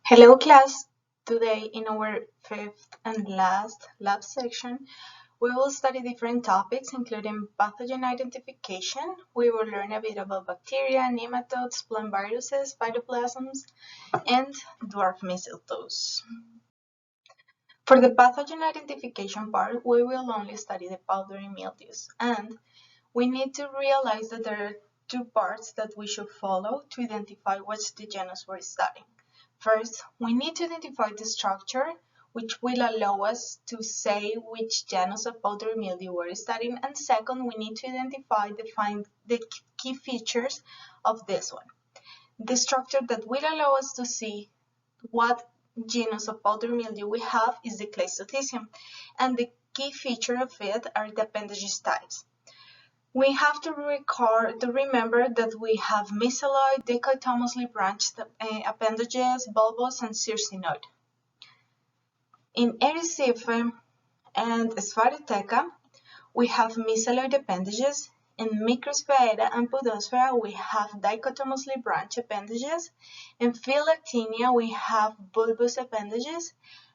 Hello class! Today in our fifth and last lab section, we will study different topics including pathogen identification. We will learn a bit about bacteria, nematodes, plant viruses, phytoplasms, and dwarf mistletoes. For the pathogen identification part, we will only study the powdery mildews, and we need to realize that there are two parts that we should follow to identify which the genus we're studying. First, we need to identify the structure, which will allow us to say which genus of powdery mildew we're studying, and second, we need to define the key features of this one. The structure that will allow us to see what genus of powdery mildew we have is the Cleistocesium, and the key feature of it are the appendages types. We have to remember that we have mesozoid, dichotomously branched appendages, bulbous, and circinoid. In Erysippe and Sphaerotheca, we have mesozoid appendages. In Microsphaera and Podosphera, we have dichotomously branched appendages. In Phylactinia, we have bulbous appendages.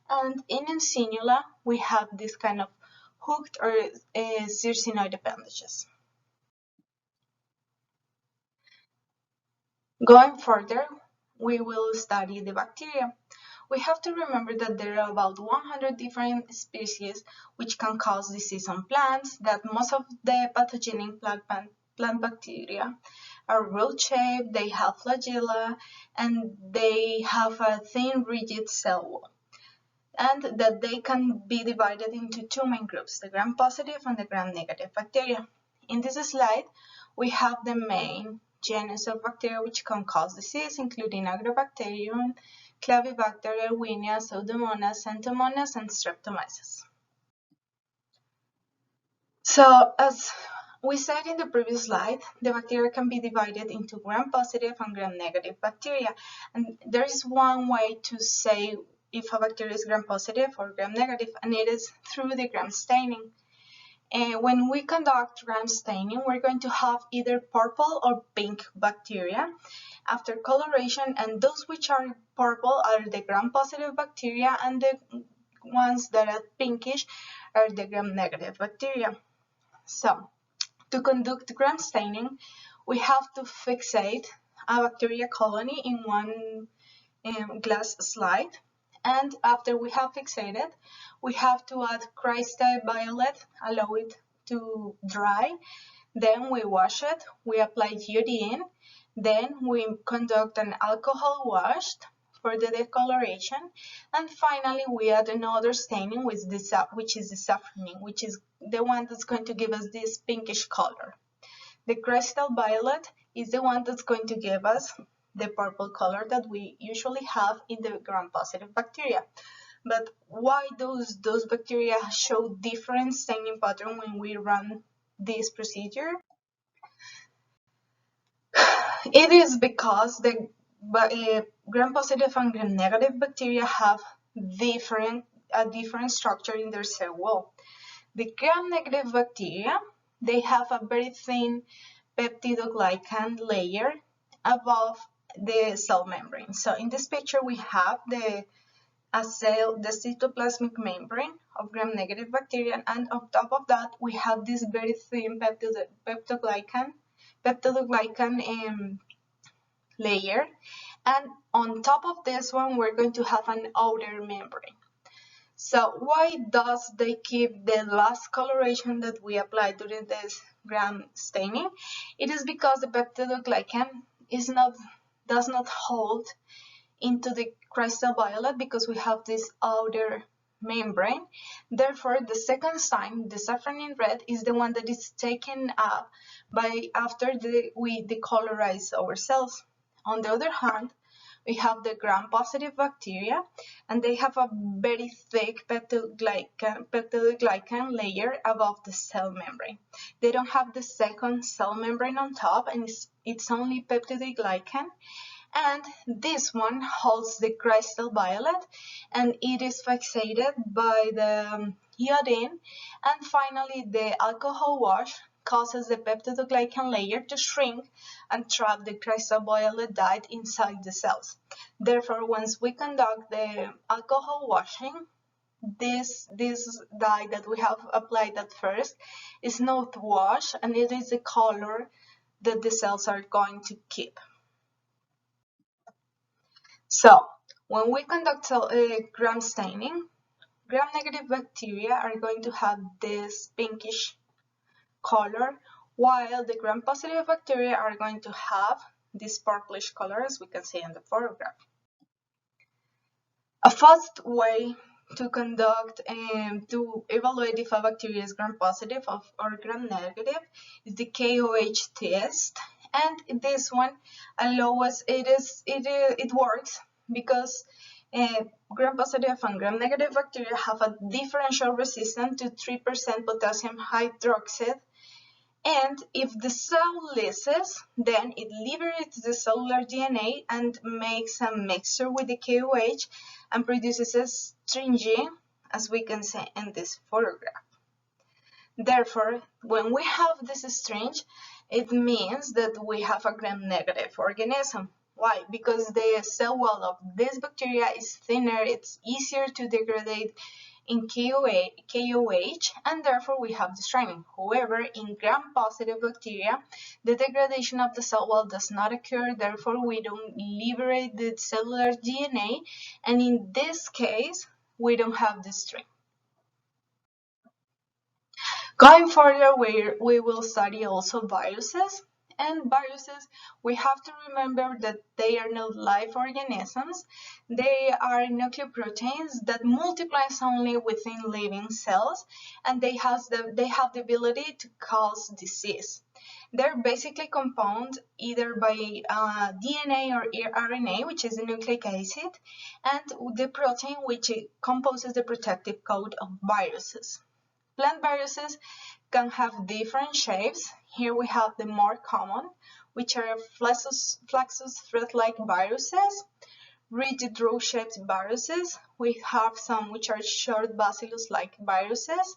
And in Encinula, we have this kind of hooked or circinoid appendages. Going further, we will study the bacteria. We have to remember that there are about 100 different species which can cause disease on plants, that most of the pathogenic plant bacteria are rod-shaped, they have flagella, and they have a thin rigid cell wall, and that they can be divided into two main groups, the gram-positive and the gram-negative bacteria. In this slide, we have the main genus of bacteria which can cause disease, including Agrobacterium, Clavibacter, Erwinia, Pseudomonas, Centomonas, and Streptomyces. So, as we said in the previous slide, the bacteria can be divided into gram-positive and gram-negative bacteria. And there is one way to say if a bacteria is gram-positive or gram-negative, and it is through the gram staining. When we conduct gram staining, we're going to have either purple or pink bacteria after coloration, and those which are purple are the gram-positive bacteria, and the ones that are pinkish are the gram-negative bacteria. So, to conduct gram staining, we have to fixate a bacteria colony in one glass slide. And after we have fixated, we have to add crystal violet, allow it to dry. Then we wash it, we apply iodine, then we conduct an alcohol wash for the decoloration, and finally we add another staining which is the safranin, which is the one that's going to give us this pinkish color. The crystal violet is the one that's going to give us the purple color that we usually have in the gram-positive bacteria. But why those bacteria show different staining pattern when we run this procedure? It is because the gram-positive and gram-negative bacteria have a different structure in their cell wall. The gram-negative bacteria, they have a very thin peptidoglycan layer above the cell membrane. So in this picture we have the cytoplasmic membrane of gram-negative bacteria, and on top of that we have this very thin peptidoglycan layer, and on top of this one we're going to have an outer membrane. So why does they keep the last coloration that we applied during this gram staining? It is because the peptidoglycan does not hold into the crystal violet because we have this outer membrane. Therefore, the second sign, the safranin red, is the one that is taken up after we decolorize our cells. On the other hand, we have the gram-positive bacteria, and they have a very thick peptidoglycan layer above the cell membrane. They don't have the second cell membrane on top, and it's only peptidoglycan. And this one holds the crystal violet, and it is fixated by the iodine. And finally, the alcohol wash causes the peptidoglycan layer to shrink and trap the cryptobiotic dye inside the cells. Therefore, once we conduct the alcohol washing, this dye that we have applied at first is not washed, and it is the color that the cells are going to keep. So, when we conduct gram staining, gram-negative bacteria are going to have this pinkish color, while the gram-positive bacteria are going to have this purplish color, as we can see in the photograph. A fast way to conduct and to evaluate if a bacteria is gram-positive or gram-negative is the KOH test, and this one allows it works because gram-positive and gram-negative bacteria have a differential resistance to 3% potassium hydroxide, and if the cell lyses, then it liberates the cellular DNA and makes a mixture with the KOH and produces a stringing, as we can see in this photograph. Therefore, when we have this string, it means that we have a gram-negative organism. Why? Because the cell wall of this bacteria is thinner, it's easier to degrade in KOH, and therefore we have the stringing. However, in gram-positive bacteria, the degradation of the cell wall does not occur, therefore we don't liberate the cellular DNA, and in this case, we don't have the string. Going further, we will study also viruses. And viruses, we have to remember that they are not live organisms. They are nucleoproteins that multiply only within living cells, and they have the ability to cause disease. They're basically compounded either by DNA or RNA, which is the nucleic acid, and the protein, which composes the protective coat of viruses. Plant viruses can have different shapes. Here we have the more common, which are flexus thread-like viruses, rigid row-shaped viruses. We have some which are short bacillus-like viruses,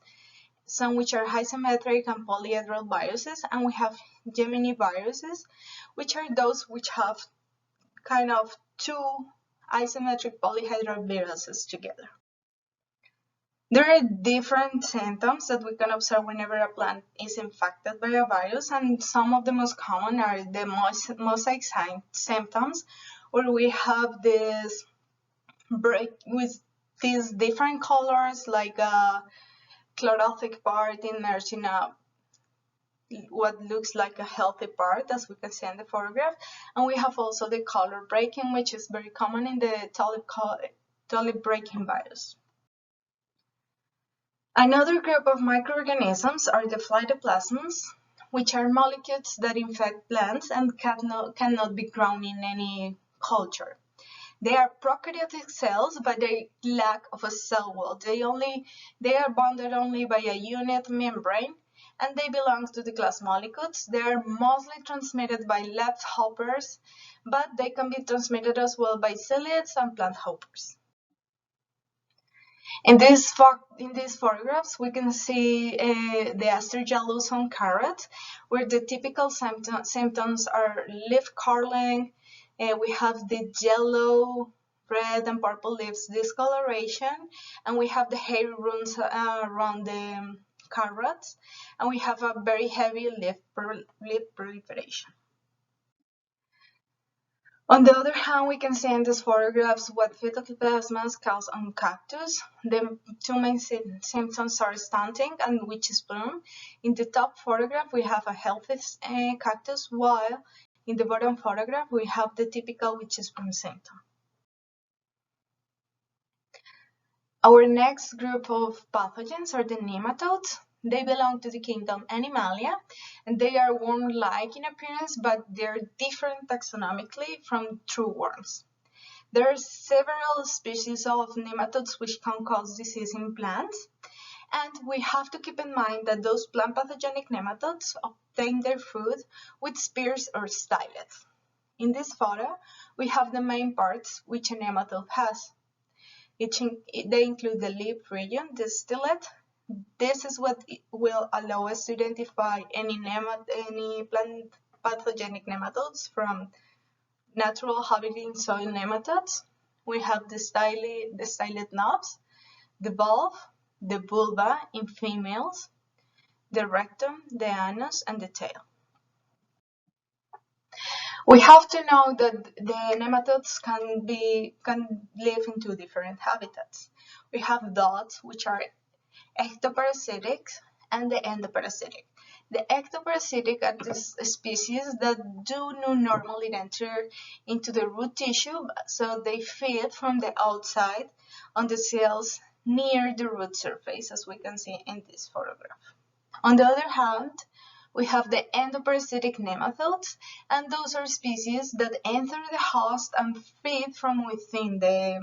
some which are isometric and polyhedral viruses, and we have Gemini viruses, which are those which have kind of two isometric polyhedral viruses together. There are different symptoms that we can observe whenever a plant is infected by a virus, and some of the most common are the mosaic symptoms, where we have this break with these different colors, like a chlorothic part emerging what looks like a healthy part, as we can see in the photograph, and we have also the color breaking, which is very common in the tulip breaking virus. Another group of microorganisms are the phytoplasms, which are molecules that infect plants and cannot be grown in any culture. They are prokaryotic cells, but they lack of a cell wall. They are bounded only by a unit membrane, and they belong to the class molecules. They are mostly transmitted by leafhoppers, but they can be transmitted as well by psyllids and plant hoppers. In these photographs, we can see the astragalus on carrots, where the typical symptoms are leaf curling. We have the yellow, red, and purple leaves discoloration, and we have the hairy runs around the carrots, and we have a very heavy leaf proliferation. On the other hand, we can see in these photographs what phytoplasmas cause on cactus. The two main symptoms are stunting and witch's bloom. In the top photograph, we have a healthy cactus, while in the bottom photograph, we have the typical witch's bloom symptom. Our next group of pathogens are the nematodes. They belong to the kingdom Animalia, and they are worm-like in appearance, but they're different taxonomically from true worms. There are several species of nematodes which can cause disease in plants, and we have to keep in mind that those plant pathogenic nematodes obtain their food with spears or stylets. In this photo, we have the main parts which a nematode has. They include the lip region, the stylet, This is what will allow us to identify any plant pathogenic nematodes from natural habitat soil nematodes. We have the styled knobs, the bulb, the vulva in females, the rectum, the anus, and the tail. We have to know that the nematodes can live in two different habitats. We have dots, which are ectoparasitic, and the endoparasitic. The ectoparasitic are these species that do not normally enter into the root tissue, so they feed from the outside on the cells near the root surface, as we can see in this photograph. On the other hand, we have the endoparasitic nematodes, and those are species that enter the host and feed from within the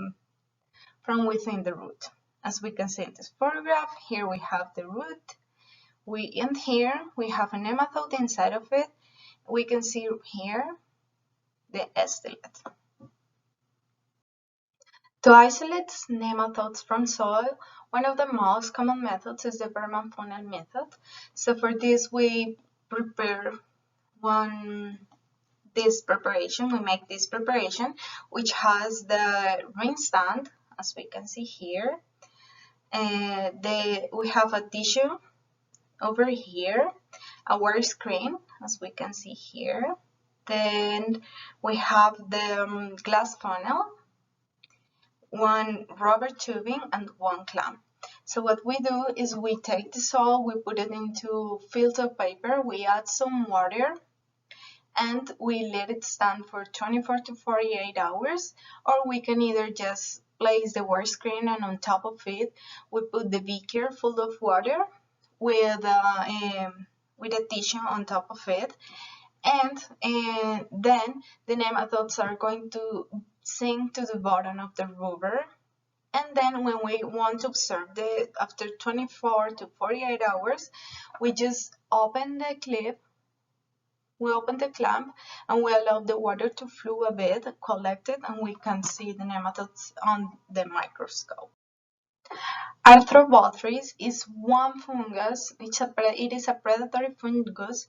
root. As we can see in this photograph, here we have the root. Here we have a nematode inside of it. We can see here the stellate. To isolate nematodes from soil, one of the most common methods is the vermifunnel method. So for this, we prepare this preparation. We make this preparation, which has the ring stand, as we can see here. We have a tissue over here, a wire screen, as we can see here. Then we have the glass funnel, one rubber tubing, and one clamp. So what we do is we take the soil, we put it into filter paper, we add some water, and we let it stand for 24 to 48 hours, or we can either just place the wire screen and on top of it we put the beaker full of water with a tissue on top of it, and then the nematodes are going to sink to the bottom of the river. And then when we want to observe after 24 to 48 hours, we just open the clip, we open the clamp, and we allow the water to flow a bit, collect it, and we can see the nematodes on the microscope. Arthrobotrys is one fungus, it is a predatory fungus,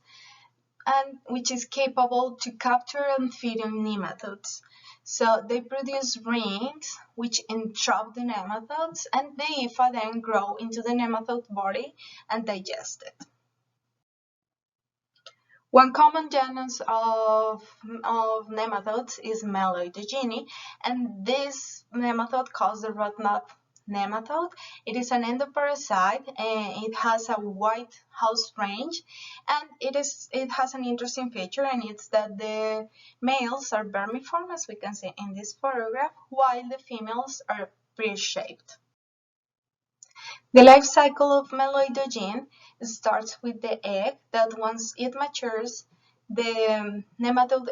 and which is capable to capture and feed on nematodes. So they produce rings which entrap the nematodes, and the IFA then grow into the nematode body and digest it. One common genus of nematodes is Meloidogene, and this nematode calls the rottnest nematode. It is an endoparasite, and it has a wide house range, and it has an interesting feature, and it's that the males are vermiform, as we can see in this photograph, while the females are pear-shaped. The life cycle of Meloidogene starts with the egg that once it matures, the nematode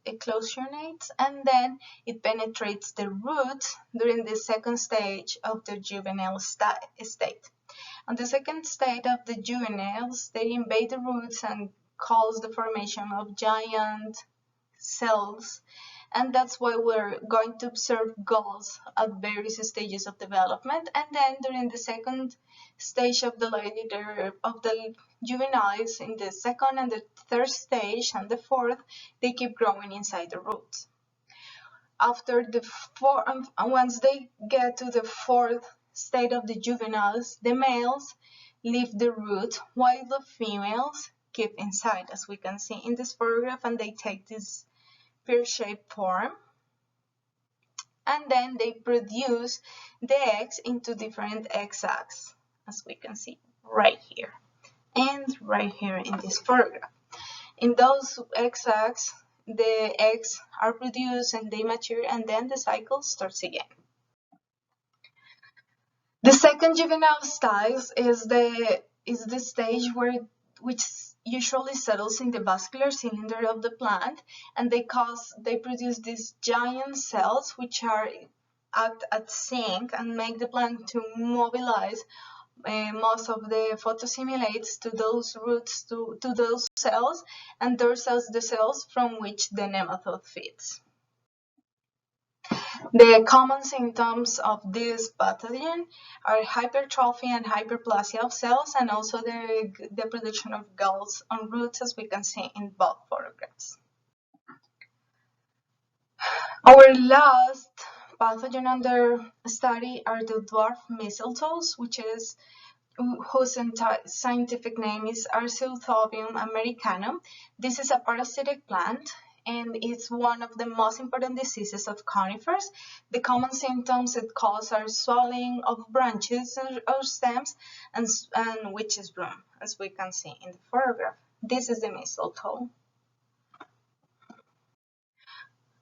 eclosionates, and then it penetrates the roots during the second stage of the juvenile state. On the second stage of the juveniles, they invade the roots and cause the formation of giant cells, and that's why we're going to observe galls at various stages of development. And then during the second stage of the juveniles, in the second and the third stage and the fourth, they keep growing inside the roots. After once they get to the fourth state of the juveniles, the males leave the root while the females keep inside, as we can see in this photograph, and they take this pear-shaped form, and then they produce the eggs into different egg sacs, as we can see right here and right here in this photograph. In those egg sacs, the eggs are produced and they mature, and then the cycle starts again. The second juvenile stage is the stage which usually settles in the vascular cylinder of the plant, and they produce these giant cells which act as sink and make the plant to mobilize most of the photostimulates to those roots, to those cells, and those are the cells from which the nematode feeds. The common symptoms of this pathogen are hypertrophy and hyperplasia of cells, and also the production of galls on roots, as we can see in both photographs. Our last pathogen under study are the dwarf mistletoes, whose scientific name is Arceuthobium americanum. This is a parasitic plant, and it's one of the most important diseases of conifers. The common symptoms it causes are swelling of branches or stems and witch's broom, as we can see in the photograph. This is the mistletoe.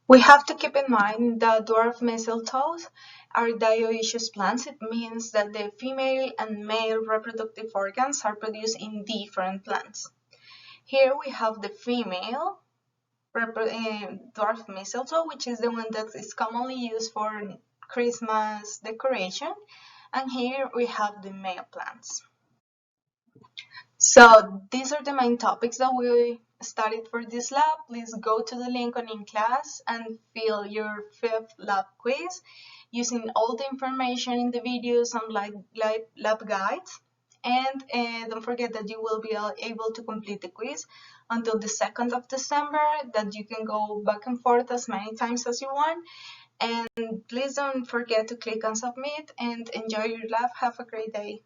We have to keep in mind that dwarf mistletoes are dioecious plants. It means that the female and male reproductive organs are produced in different plants. Here we have the female dwarf mistletoe, which is the one that is commonly used for Christmas decoration. And here we have the male plants. So these are the main topics that we studied for this lab. Please go to the link on in class and fill your 5th lab quiz using all the information in the videos and lab guides. And don't forget that you will be able to complete the quiz until the 2nd of December, that you can go back and forth as many times as you want. And please don't forget to click on submit and enjoy your lab. Have a great day.